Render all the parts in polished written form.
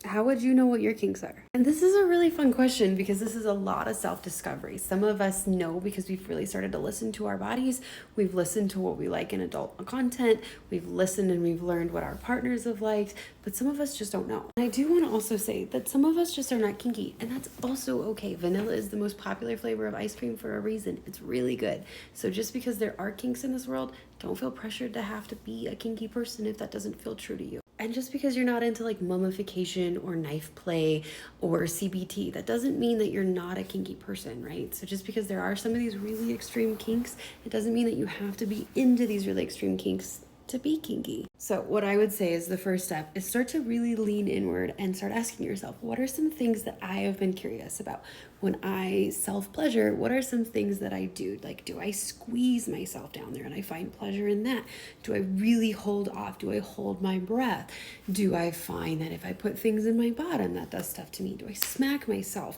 How would you know what your kinks are? And this is a really fun question because this is a lot of self-discovery. Some of us know because we've really started to listen to our bodies. We've listened to what we like in adult content. We've listened and we've learned what our partners have liked, but some of us just don't know. And I do want to also say that some of us just are not kinky, and that's also okay. Vanilla is the most popular flavor of ice cream for a reason. It's really good. So just because there are kinks in this world, don't feel pressured to have to be a kinky person if that doesn't feel true to you. And just because you're not into like mummification or knife play or CBT, that doesn't mean that you're not a kinky person, right? So just because there are some of these really extreme kinks, it doesn't mean that you have to be into these really extreme kinks to be kinky. So what I would say is the first step is start to really lean inward and start asking yourself, what are some things that I have been curious about? When I self-pleasure, what are some things that I do? Like, do I squeeze myself down there and I find pleasure in that? Do I really hold off? Do I hold my breath? Do I find that if I put things in my bottom, that does stuff to me? Do I smack myself?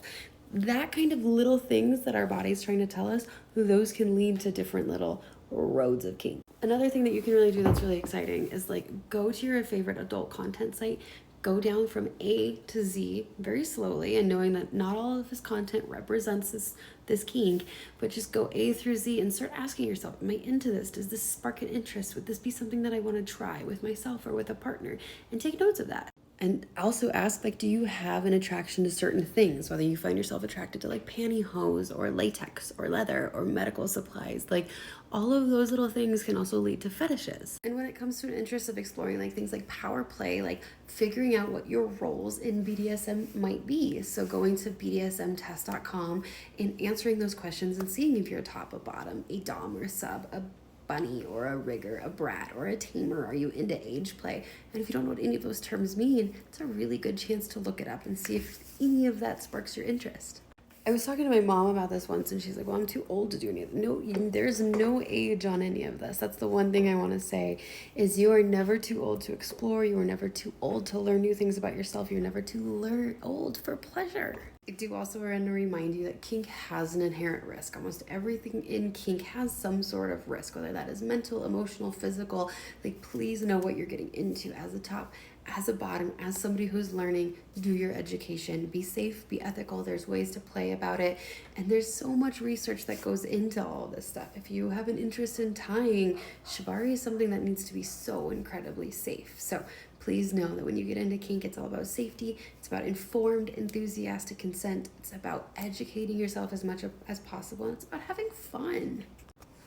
That kind of little things that our body's trying to tell us, those can lead to different little roads of kink. Another thing that you can really do that's really exciting is like go to your favorite adult content site, go down from A to Z very slowly, and knowing that not all of this content represents this kink, but just go A through Z and start asking yourself, am I into this? Does this spark an interest? Would this be something that I want to try with myself or with a partner? And take notes of that. And also ask, like, do you have an attraction to certain things? Whether you find yourself attracted to like pantyhose or latex or leather or medical supplies, like all of those little things can also lead to fetishes. And when it comes to an interest of exploring like things like power play, like figuring out what your roles in BDSM might be. So going to BDSMtest.com and answering those questions and seeing if you're a top, a bottom, a dom or sub, a bunny or a rigger, a brat or a tamer. Are you into age play? And if you don't know what any of those terms mean, it's a really good chance to look it up and see if any of that sparks your interest. I was talking to my mom about this once, and she's like, well, I'm too old to do any of it. No, there's no age on any of this. That's the one thing I want to say is you are never too old to explore. You are never too old to learn new things about yourself. You're never too old for pleasure. I do also want to remind you that kink has an inherent risk. Almost everything in kink has some sort of risk, whether that is mental, emotional, physical. Like, please know what you're getting into as a top, as a bottom, as somebody who's learning. Do your education, be safe, be ethical. There's ways to play about it, and there's so much research that goes into all this stuff. If you have an interest in tying, shibari is something that needs to be so incredibly safe. So please know that when you get into kink, it's all about safety. It's about informed, enthusiastic consent. It's about educating yourself as much as possible, and it's about having fun.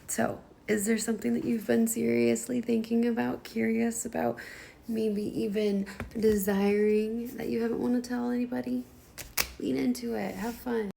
So, is there something that you've been seriously thinking about, curious about, maybe even desiring that you haven't want to tell anybody? Lean into it. Have fun.